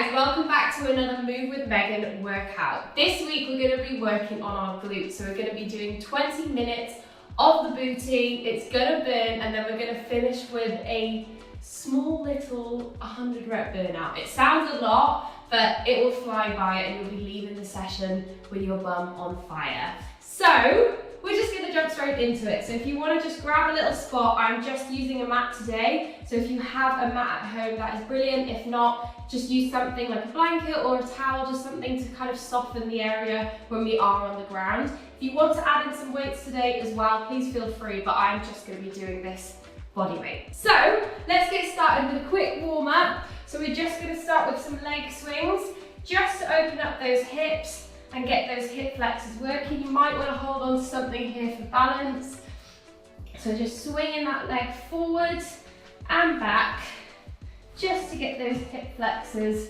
guys, welcome back to another Move with Megan workout. This week we're going to be working on our glutes, so we're going to be doing 20 minutes of the booty. It's going to burn and then we're going to finish with a small little 100 rep burnout. It sounds a lot, but it will fly by and you'll be leaving the session with your bum on fire. So we're just going to jump straight into it. So if you want to just grab a little spot, I'm just using a mat today. So if you have a mat at home, that is brilliant. If not, just use something like a blanket or a towel, just something to kind of soften the area when we are on the ground. If you want to add in some weights today as well, please feel free, but I'm just going to be doing this body weight. So let's get started with a quick warm up. So we're just going to start with some leg swings, just to open up those hips and get those hip flexors working. You might want to hold on to something here for balance. So just swinging that leg forward and back, just to get those hip flexors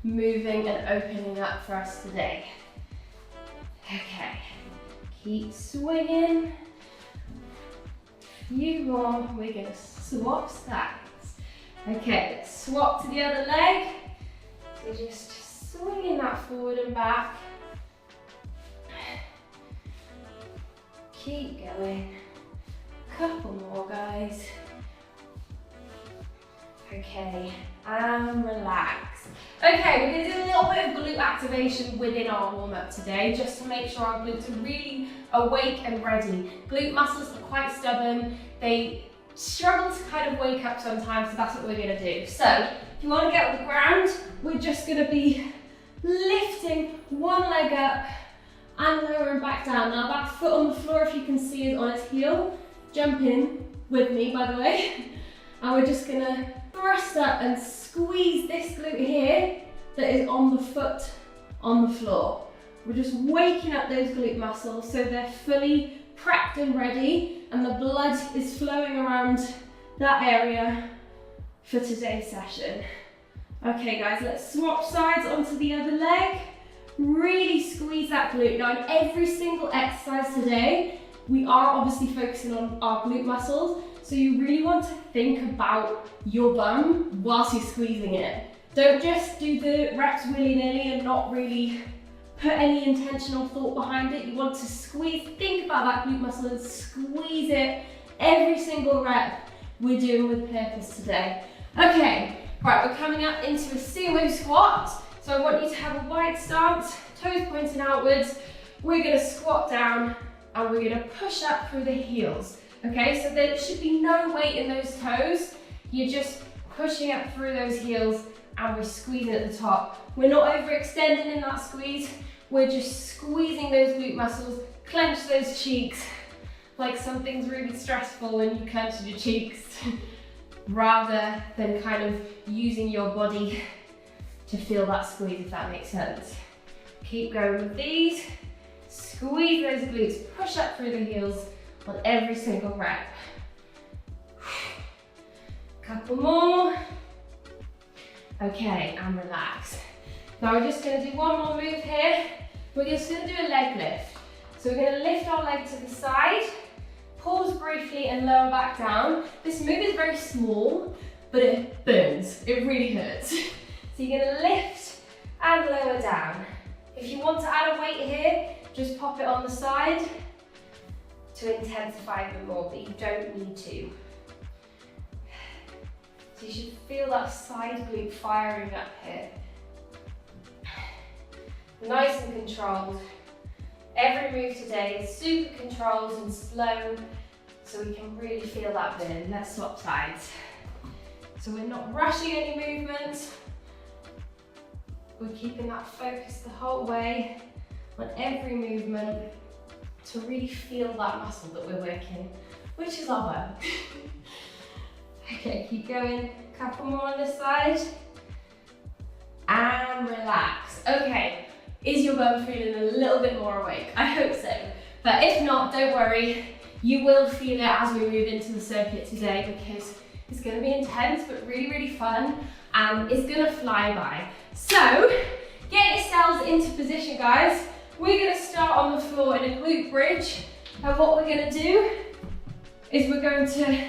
moving and opening up for us today. Okay, keep swinging. A few more, we're gonna swap sides. Okay, let's swap to the other leg. So just swinging that forward and back. Keep going. Couple more, guys. Okay, and relax. Okay, we're gonna do a little bit of glute activation within our warm-up today, just to make sure our glutes are really awake and ready. Glute muscles are quite stubborn. They struggle to kind of wake up sometimes, so that's what we're gonna do. So, if you wanna get off the ground, we're just gonna be lifting one leg up and lowering back down. Now that foot on the floor, if you can see, is on its heel. Jump in with me, by the way. And we're just gonna thrust up and squeeze this glute here that is on the foot on the floor. We're just waking up those glute muscles so they're fully prepped and ready and the blood is flowing around that area for today's session. Okay guys, let's swap sides onto the other leg. Really squeeze that glute. Now in every single exercise today, we are obviously focusing on our glute muscles, so you really want to think about your bum whilst you're squeezing it. Don't just do the reps willy-nilly and not really put any intentional thought behind it. You want to squeeze, think about that glute muscle and squeeze it every single rep we're doing with purpose today. Okay, right, we're coming up into a sumo squat. So I want you to have a wide stance, toes pointing outwards. We're gonna squat down and we're gonna push up through the heels. Okay, so there should be no weight in those toes. You're just pushing up through those heels and we're squeezing at the top. We're not overextending in that squeeze. We're just squeezing those glute muscles, clench those cheeks like something's really stressful when you clench your cheeks rather than kind of using your body to feel that squeeze, if that makes sense. Keep going with these. Squeeze those glutes, push up through the heels on every single rep. Couple more. Okay, and relax. Now we're just gonna do one more move here. We're just gonna do a leg lift. So we're gonna lift our leg to the side, pause briefly and lower back down. This move is very small, but it burns. It really hurts. So you're gonna lift and lower down. If you want to add a weight here, just pop it on the side to intensify a bit more, but you don't need to. So you should feel that side glute firing up here. Nice and controlled. Every move today is super controlled and slow, so we can really feel that burn. Let's swap sides. So we're not rushing any movement. We're keeping that focus the whole way on every movement to really feel that muscle that we're working, which is our bum. Okay, keep going. Couple more on this side. And relax. Okay, is your bum feeling a little bit more awake? I hope so. But if not, don't worry. You will feel it as we move into the circuit today because it's going to be intense but really, really fun and it's going to fly by. So, get yourselves into position, guys. We're going to start on the floor in a glute bridge, and what we're going to do is we're going to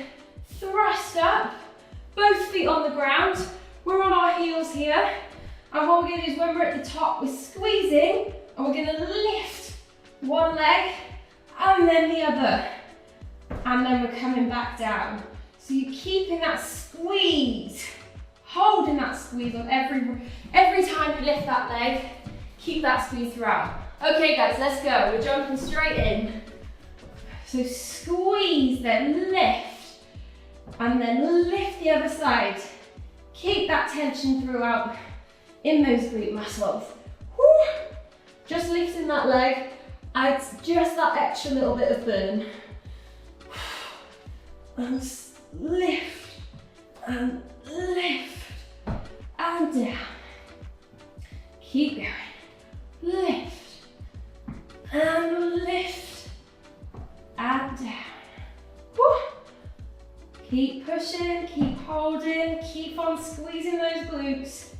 thrust up, both feet on the ground. We're on our heels here, And what we're going to do is when we're at the top, we're squeezing and we're going to lift one leg and then the other. And then we're coming back down. So you're keeping that squeeze, holding that squeeze on every time you lift that leg, keep that squeeze throughout. Okay guys, let's go. We're jumping straight in. So squeeze, then lift, and then lift the other side. Keep that tension throughout in those glute muscles. Woo. Just lifting that leg adds just that extra little bit of burn. And lift, and lift, and down. Keep going. Lift, and lift, and down. Woo. Keep pushing, keep holding, keep on squeezing those glutes.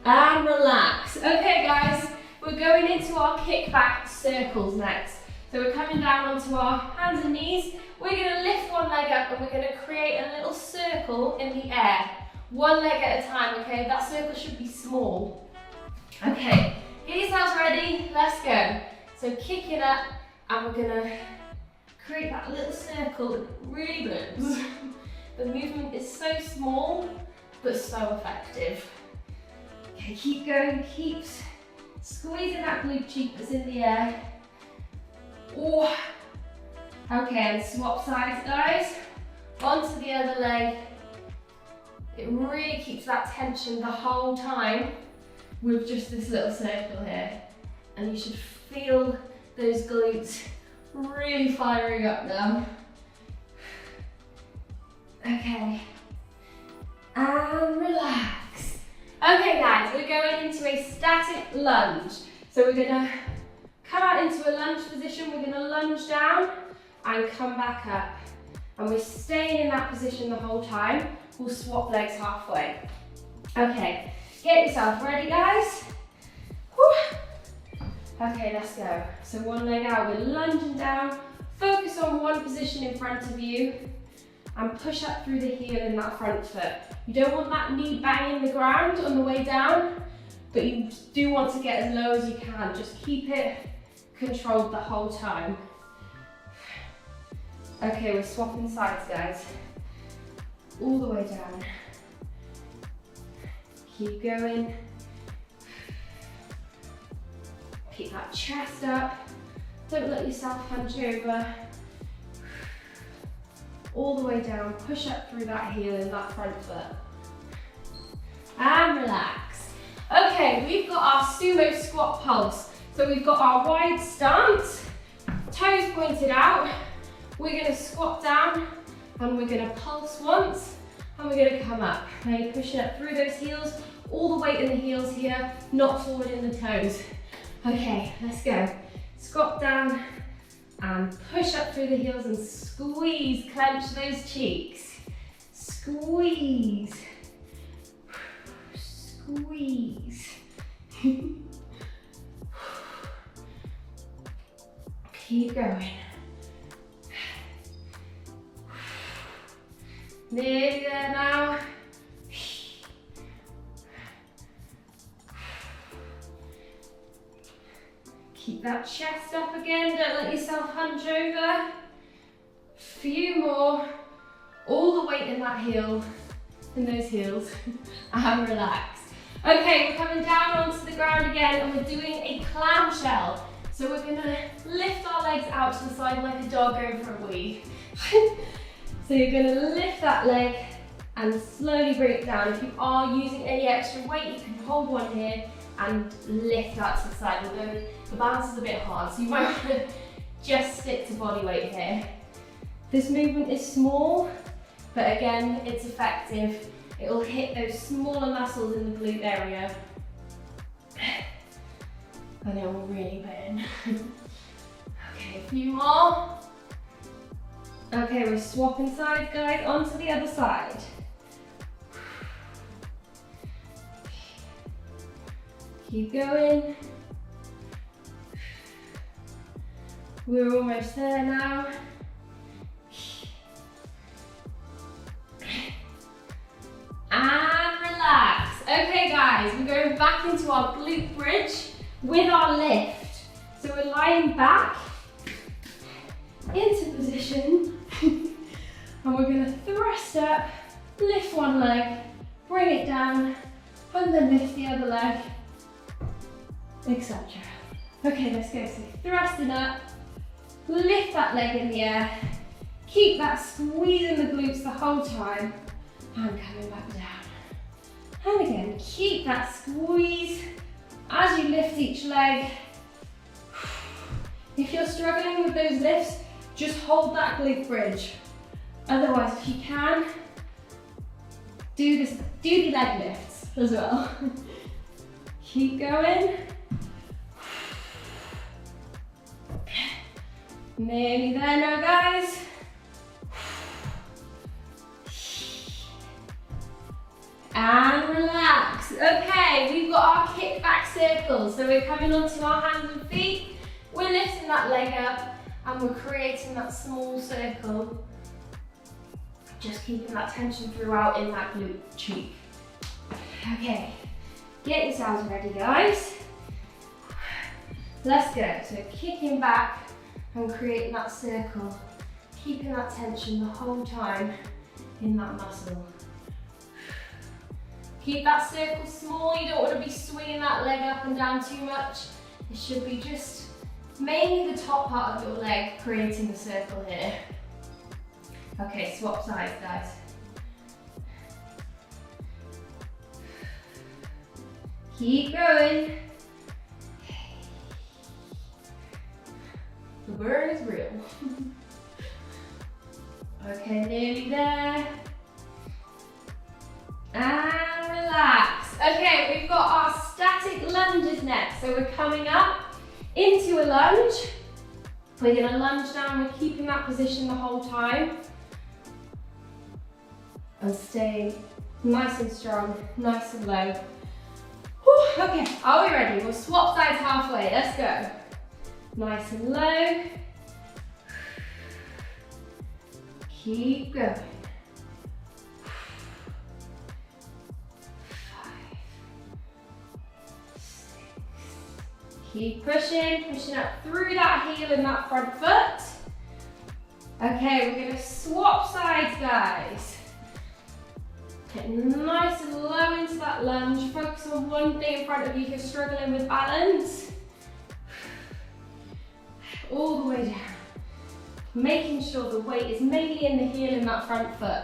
And relax. Okay guys, we're going into our kickback circles next. So we're coming down onto our hands and knees. We're going to lift one leg up and we're going to create a little circle in the air. One leg at a time, okay? That circle should be small. Okay, get yourselves ready, let's go. So kick it up and we're going to create that little circle that really burns. The movement is so small, but so effective. Okay, keep going, keep squeezing that glute cheek that's in the air. Oh. Okay, and swap sides, guys. Onto the other leg. It really keeps that tension the whole time with just this little circle here. And you should feel those glutes really firing up now. Okay. And relax. Okay guys, we're going into a static lunge. So we're gonna come out into a lunge position, we're gonna lunge down and come back up. And we're staying in that position the whole time. We'll swap legs halfway. Okay, get yourself ready guys. Whew. Okay, let's go. So one leg out, we're lunging down. Focus on one position in front of you and push up through the heel in that front foot. You don't want that knee banging the ground on the way down, but you do want to get as low as you can. Just keep it controlled the whole time. Okay, we're swapping sides, guys. All the way down. Keep going. Keep that chest up. Don't let yourself hunch over. All the way down, push up through that heel in that front foot. And relax. Okay, we've got our sumo squat pulse. So we've got our wide stance, toes pointed out. We're gonna squat down and we're gonna pulse once and we're gonna come up. Now you're pushing up through those heels, all the weight in the heels here, not forward in the toes. Okay, let's go. Squat down and push up through the heels and squeeze, clench those cheeks. Squeeze. Squeeze. Keep going. Nearly there now. Keep that chest up again, don't let yourself hunch over. Few more. All the weight in that heel, in those heels, and relax. Okay, we're coming down onto the ground again and we're doing a clamshell. So we're gonna lift our legs out to the side like a dog going for a wee. So you're gonna lift that leg and slowly bring it down. If you are using any extra weight, you can hold one here and lift that to the side, although the balance is a bit hard, so you might want to just stick to body weight here. This movement is small, but again, it's effective. It'll hit those smaller muscles in the glute area, and it will really burn. Okay, a few more. Okay, we're swapping sides, guys, onto the other side. Keep going. We're almost there now. And relax. guys, we're going back into our glute bridge with our lift. So we're lying back into position and we're going to thrust up, lift one leg, bring it down, and then lift the other leg, etc. Okay, let's go. So thrusting up, lift that leg in the air, keep that squeezing the glutes the whole time, and coming back down. And again, keep that squeeze as you lift each leg. If you're struggling with those lifts, just hold that glute bridge. Otherwise, if you can, do the leg lifts as well. Keep going. Nearly there now, guys. And relax. Okay, we've got our kickback circles. So we're coming onto our hands and feet. We're lifting that leg up and we're creating that small circle. Just keeping that tension throughout in that glute cheek. Okay, get yourselves ready, guys. Let's go. So kicking back and creating that circle. Keeping that tension the whole time in that muscle. Keep that circle small. You don't want to be swinging that leg up and down too much. It should be just mainly the top part of your leg creating the circle here. Okay, swap sides, guys. Keep going. The burn is real. Okay, nearly there. And relax. Okay, we've got our static lunges next. So we're coming up into a lunge. We're gonna lunge down, we're keeping that position the whole time. And staying nice and strong, nice and low. Whew, okay, are we ready? We'll swap sides halfway, let's go. Nice and low. Keep going. 5. Keep pushing up through that heel and that front foot. Okay, we're gonna swap sides, guys. Get nice and low into that lunge. Focus on one thing in front of you if you're struggling with balance. All the way down. Making sure the weight is mainly in the heel and that front foot.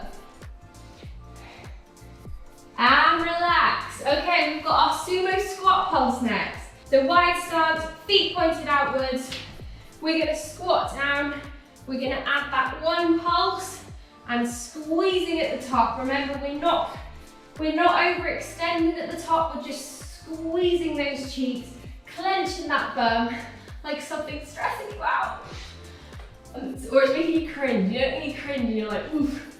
And relax. Okay, we've got our sumo squat pulse next. So wide stance, feet pointed outwards. We're gonna squat down. We're gonna add that one pulse and squeezing at the top. Remember, we're not overextended at the top, we're just squeezing those cheeks, clenching that bum like something's stressing you out. Or it's making you cringe. You don't need cringe and you're like, oof.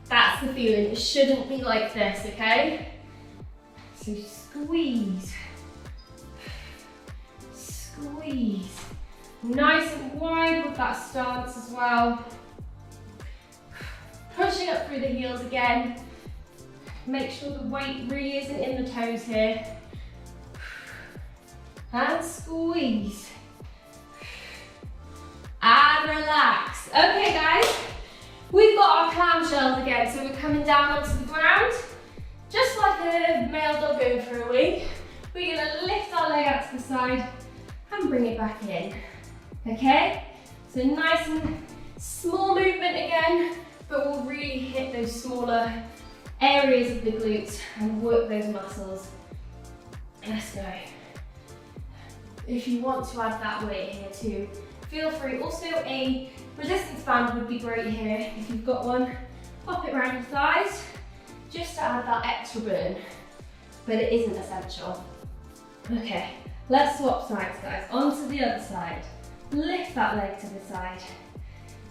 That's the feeling. It shouldn't be like this, okay? So squeeze. Squeeze. Nice and wide with that stance as well. Pushing up through the heels again. Make sure the weight really isn't in the toes here. And squeeze. And relax. Okay, guys, we've got our clamshells again. So we're coming down onto the ground, just like a male dog going for a wee. We're gonna lift our leg out to the side and bring it back in. Okay? So nice and small movement again, but we'll really hit those smaller areas of the glutes and work those muscles. Let's go. If you want to add that weight here too, feel free. Also, a resistance band would be great here if you've got one. Pop it around your thighs, just to add that extra burn, but it isn't essential. Okay, let's swap sides, guys. Onto the other side. Lift that leg to the side.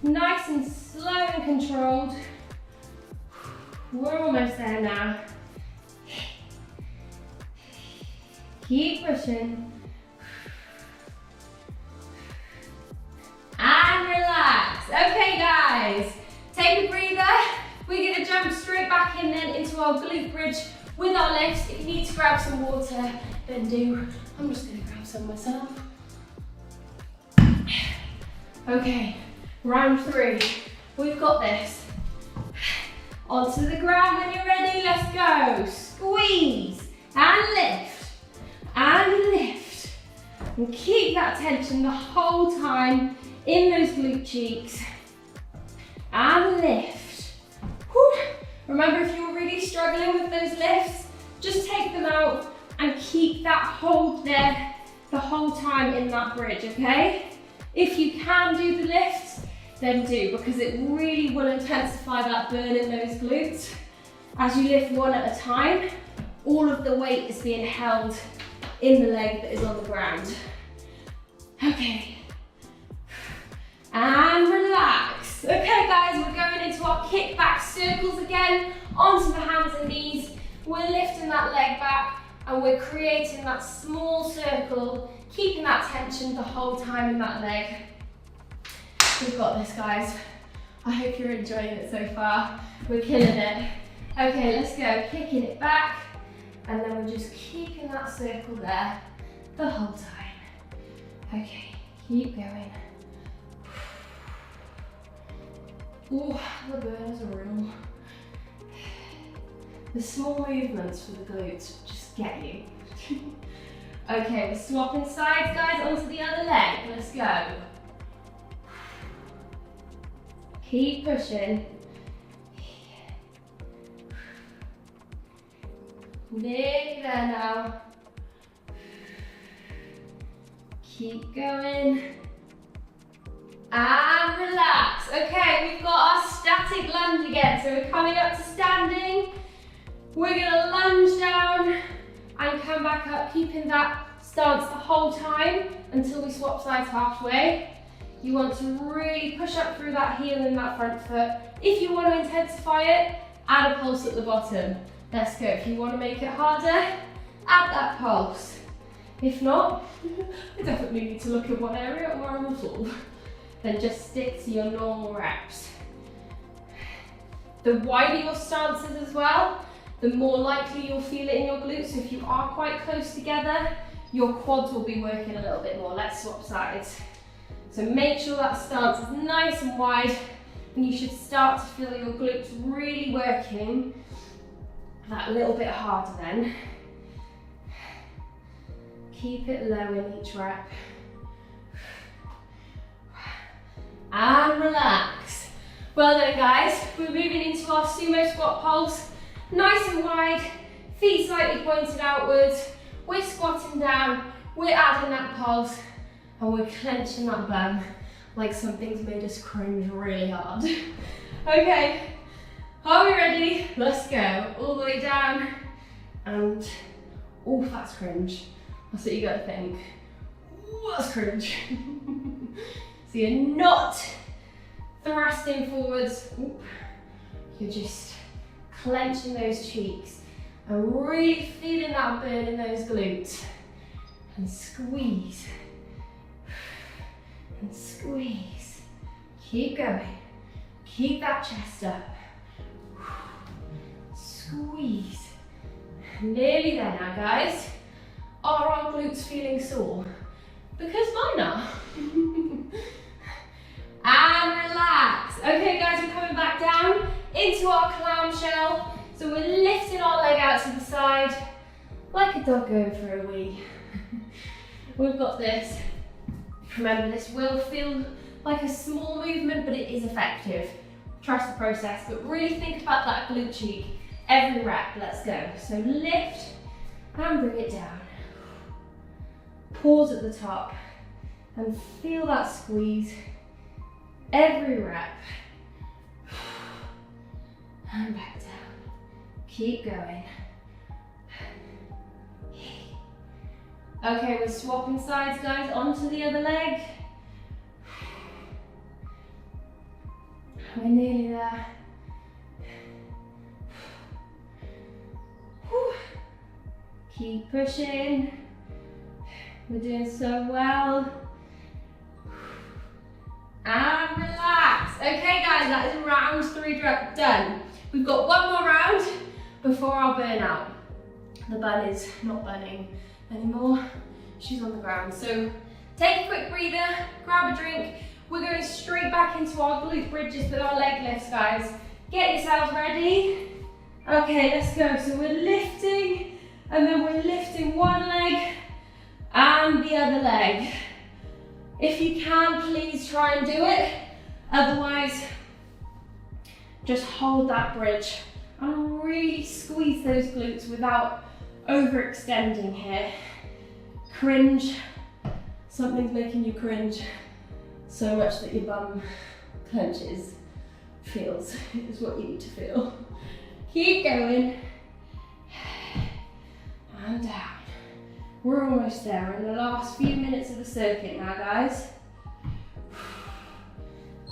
Nice and slow and controlled. We're almost there now. Keep pushing. And relax. Okay, guys, take a breather. We're gonna jump straight back in then into our glute bridge with our lifts. If you need to grab some water, then do. I'm just gonna grab some myself. Okay, round 3. We've got this. Onto the ground when you're ready, let's go. Squeeze, and lift, and lift. And keep that tension the whole time in those glute cheeks. And lift. Whew. Remember, if you're really struggling with those lifts, just take them out and keep that hold there the whole time in that bridge, okay? If you can do the lifts, then do, because it really will intensify that burn in those glutes. As you lift one at a time, all of the weight is being held in the leg that is on the ground. Okay. And relax. Okay guys, we're going into our kickback circles again, onto the hands and knees. We're lifting that leg back and we're creating that small circle, keeping that tension the whole time in that leg. We've got this, guys. I hope you're enjoying it so far. We're killing it. Okay, let's go. Kicking it back, and then we're just keeping that circle there the whole time. Okay, keep going. Ooh, the burns are real. The small movements for the glutes just get you. Okay, we're swapping sides, guys, onto the other leg. Let's go. Keep pushing. Nearly there now. Keep going. And relax. Okay, we've got our static lunge again. So we're coming up to standing. We're gonna lunge down and come back up, keeping that stance the whole time until we swap sides halfway. You want to really push up through that heel and that front foot. If you want to intensify it, add a pulse at the bottom. Let's go. If you want to make it harder, add that pulse. If not, I definitely need to look at one area or a muscle. Then just stick to your normal reps. The wider your stances as well, the more likely you'll feel it in your glutes. So if you are quite close together, your quads will be working a little bit more. Let's swap sides. So make sure that stance is nice and wide, and you should start to feel your glutes really working that little bit harder then. Keep it low in each rep. And relax. Well done, guys. We're moving into our sumo squat pulse. Nice and wide, feet slightly pointed outwards. We're squatting down, we're adding that pulse, and we're clenching that bum like something's made us cringe really hard. Okay, are we ready? Let's go. All the way down, and oh, that's cringe. That's what you gotta think. Ooh, that's cringe. So you're not thrusting forwards. Ooh. You're just clenching those cheeks and really feeling that burn in those glutes. And squeeze. And squeeze. Keep going. Keep that chest up. Squeeze. Nearly there now, guys. Are our glutes feeling sore? Because mine are. And relax. Okay, guys, we're coming back down into our clamshell. So we're lifting our leg out to the side like a dog going for a wee. We've got this. Remember, this will feel like a small movement, but it is effective. Trust the process, but really think about that glute cheek every rep. Let's go. So lift and bring it down. Pause at the top and feel that squeeze every rep. And back down. Keep going. Okay, we're swapping sides, guys, onto the other leg. We're nearly there. Keep pushing. We're doing so well. And relax. Okay, guys, that is round 3 done. We've got one more round before our burnout. The bun is not bunning anymore. She's on the ground. So take a quick breather, grab a drink. We're going straight back into our glute bridges with our leg lifts, guys. Get yourselves ready. Okay, let's go. So we're lifting, and then we're lifting one leg and the other leg. If you can, please try and do it. Otherwise, just hold that bridge and really squeeze those glutes without overextending here. Cringe. Something's making you cringe so much that your bum clenches. Feels is what you need to feel. Keep going. And down. We're almost there. We're in the last few minutes of the circuit now, guys.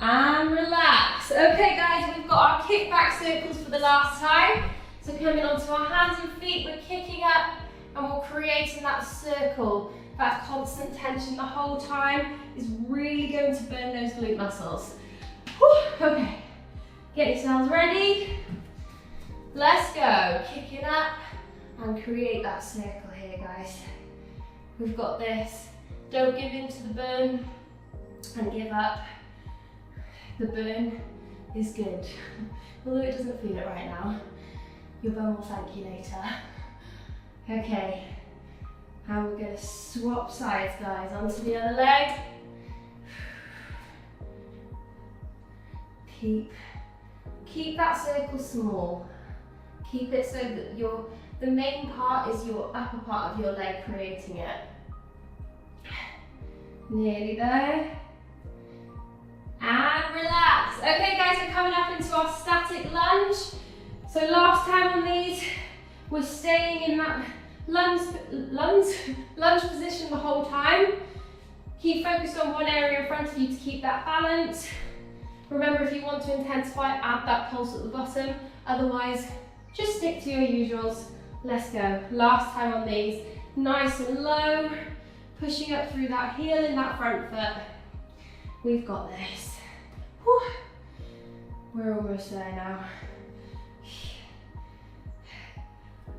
And relax. Okay, guys, we've got our kickback circles for the last time. So coming onto our hands and feet, we're kicking up and we're creating that circle. That constant tension the whole time is really going to burn those glute muscles. Whew. Okay, get yourselves ready. Let's go. Kicking up and create that circle here, guys. We've got this. Don't give in to the burn and give up. The burn is good. Although it doesn't feel it right now. Your bum will thank you later. Okay. And we're going to swap sides, guys, onto the other leg. Keep that circle small. Keep it so that the main part is your upper part of your leg creating it. Nearly there. And relax. Okay, guys, we're coming up into our static lunge. So last time on these, we're staying in that lunge position the whole time. Keep focused on one area in front of you to keep that balance. Remember, if you want to intensify, add that pulse at the bottom. Otherwise, just stick to your usuals. Let's go. Last time on these, nice and low, pushing up through that heel in that front foot. We've got this. Whew. We're almost there now.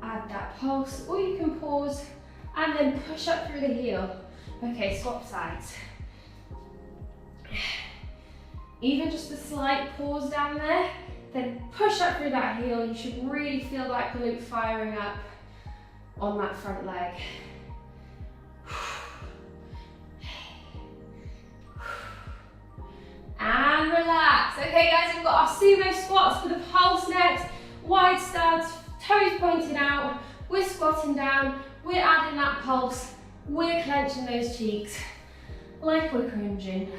Add that pulse, or you can pause and then push up through the heel. Okay, swap sides. Even just a slight pause down there, then push up through that heel. You should really feel that glute firing up on that front leg. And relax. Okay, guys, we've got our sumo squats for the pulse next. Wide stance, toes pointing out. We're squatting down. We're adding that pulse. We're clenching those cheeks like we're cringing.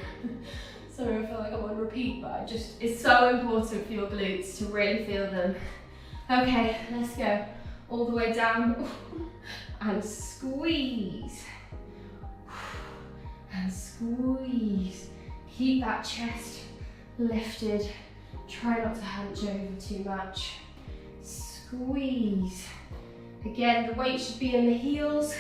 Sorry, I feel like I'm on repeat, but it's so important for your glutes to really feel them. Okay, let's go. All the way down and squeeze. And squeeze. Keep that chest lifted. Try not to hunch over too much. Squeeze. Again, the weight should be in the heels.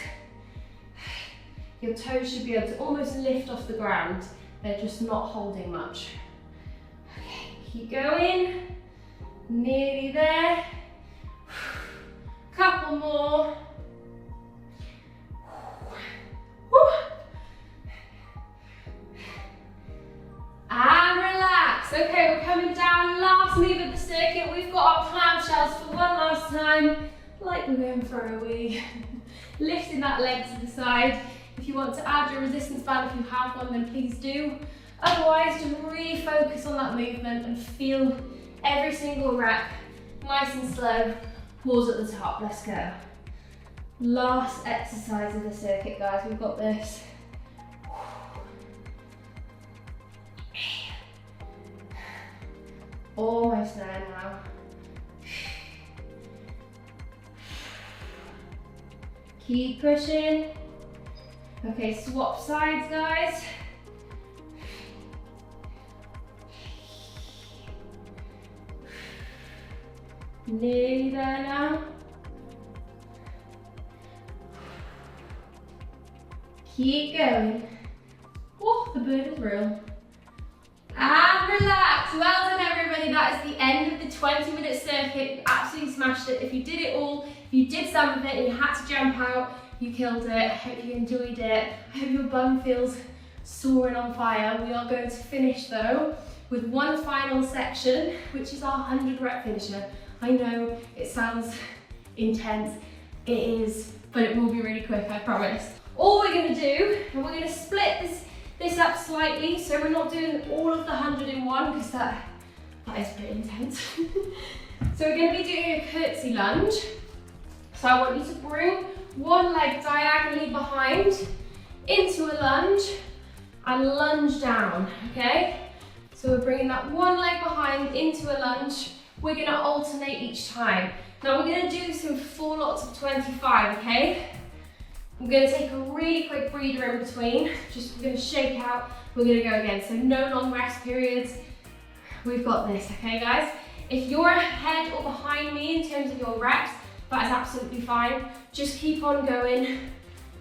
Your toes should be able to almost lift off the ground. They're just not holding much. Okay, keep going. Nearly there. Couple more. And relax. Okay, we're coming down. Last move of the circuit. We've got our clamshells for one last time. Like we're going for a wee. Lifting that leg to the side. If you want to add your resistance band, if you have one, then please do. Otherwise, just really focus on that movement and feel every single rep. Nice and slow. Pause at the top. Let's go. Last exercise of the circuit, guys. We've got this. Almost there now. Keep pushing. Okay, swap sides, guys. Nearly there now. Keep going. Oh, the burn is real. And relax. Well done, everybody. That is the end of the 20-minute circuit. You absolutely smashed it. If you did it all, if you did some of it and you had to jump out, you killed it. I hope you enjoyed it. I hope your bum feels soaring on fire. We are going to finish though with one final section, which is our 100 rep finisher. I know it sounds intense, it is, but it will be really quick, I promise. All we're gonna do, and we're gonna split this up slightly, so we're not doing all of the 100 in one, because that is pretty intense. So we're gonna be doing a curtsy lunge. So I want you to bring one leg diagonally behind into a lunge and lunge down, okay? So we're bringing that one leg behind into a lunge. We're gonna alternate each time. Now we're gonna do this in 4 lots of 25, okay? I'm gonna take a really quick breather in between. We're gonna shake out, we're gonna go again. So no long rest periods. We've got this, okay guys? If you're ahead or behind me in terms of your reps, that is absolutely fine. Just keep on going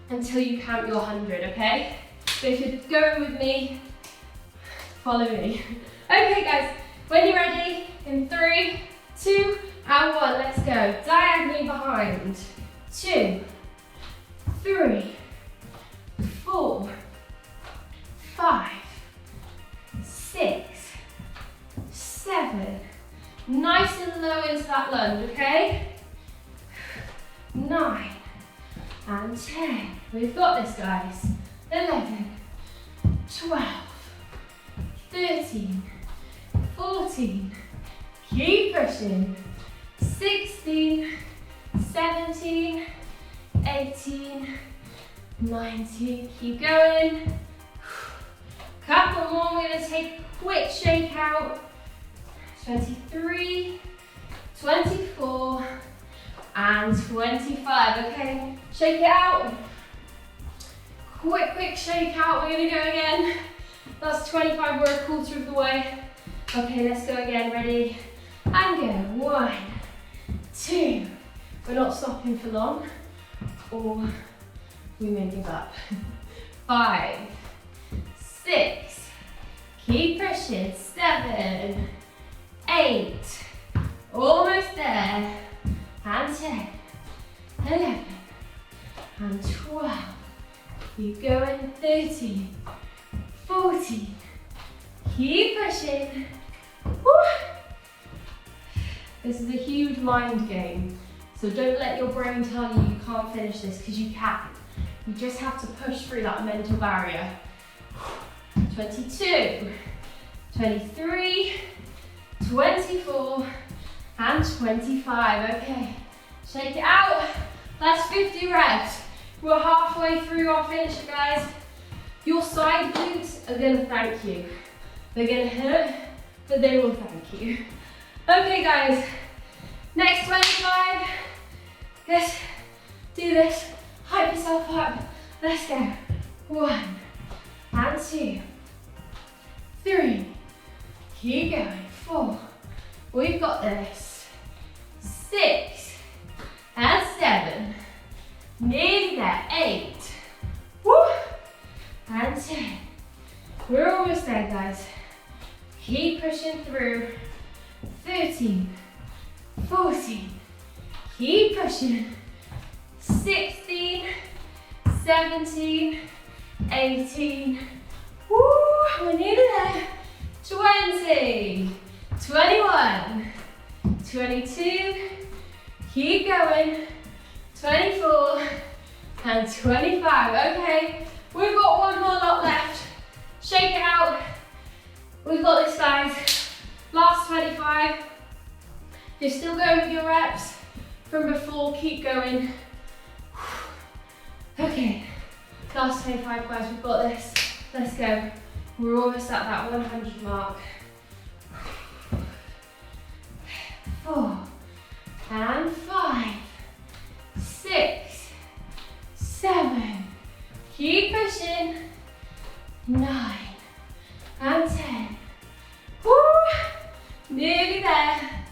until you count your 100, okay? So if you're going with me, follow me. Okay guys, when you're ready, in 3, 2, and 1, let's go. Diagonally behind. 2, 3, 4, 5, 6, 7. Nice and low into that lunge, okay? 9 and 10. We've got this, guys. 11, 12, 13, 14. Keep pushing. 16, 17, 18, 19. Keep going. Couple more. We're going to take a quick shake out. 23, 24, and 25. Okay, shake it out. Quick shake out. We're going to go again. That's 25. We're a quarter of the way. Okay, let's go again. Ready? And go. 1, 2. We're not stopping for long, or we may give up. 5, 6. Keep pushing. 7, 8. Almost there. And 10, 11, and 12. Keep going. 13, 14. Keep pushing. Woo. This is a huge mind game, so don't let your brain tell you you can't finish this, because you can. You just have to push through that mental barrier. 22, 23, 24, and 25. Okay, shake it out. That's 50 reps. We're halfway through our finisher, guys. Your side glutes are gonna thank you. They're gonna hurt, but they will thank you. Okay guys, next 25. Let's do this. Hype yourself up. Let's go. 1 and 2, 3. Keep going. 4. We've got this. 6 and 7. Nearly there. 8. Woo. And 10. We're almost there, guys. Keep pushing through. 13, 14. Keep pushing. 16, 17, 18. Woo. We're nearly there. 20, 21, 22. Keep going. 24 and 25. Okay, we've got one more lot left. Shake it out. We've got this, guys. Last 25. If you're still going with your reps from before, keep going. Okay, last 25, guys. We've got this. Let's go. We're almost at that 100 mark. 4 and 5, 6, 7. Keep pushing. 9 and 10. Woo! Nearly there.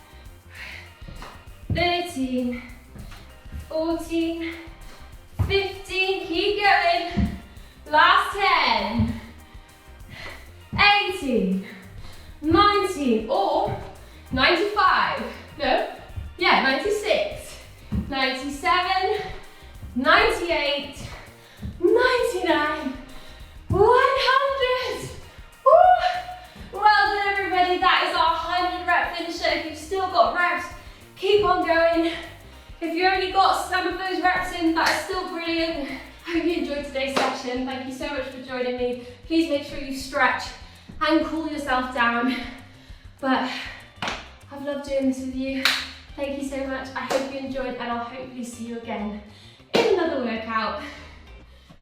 13, 14, 15. Keep going. Last 10. 18, 19, or 95. No? Yeah, 96, 97. 97, 98, 99, 100. Woo! Well done everybody, that is our 100 rep finisher. If you've still got reps, keep on going. If you only got some of those reps in, that is still brilliant. I hope you enjoyed today's session. Thank you so much for joining me. Please make sure you stretch and cool yourself down. But I've loved doing this with you. Thank you so much. I hope you enjoyed, and I'll hopefully see you again in another workout.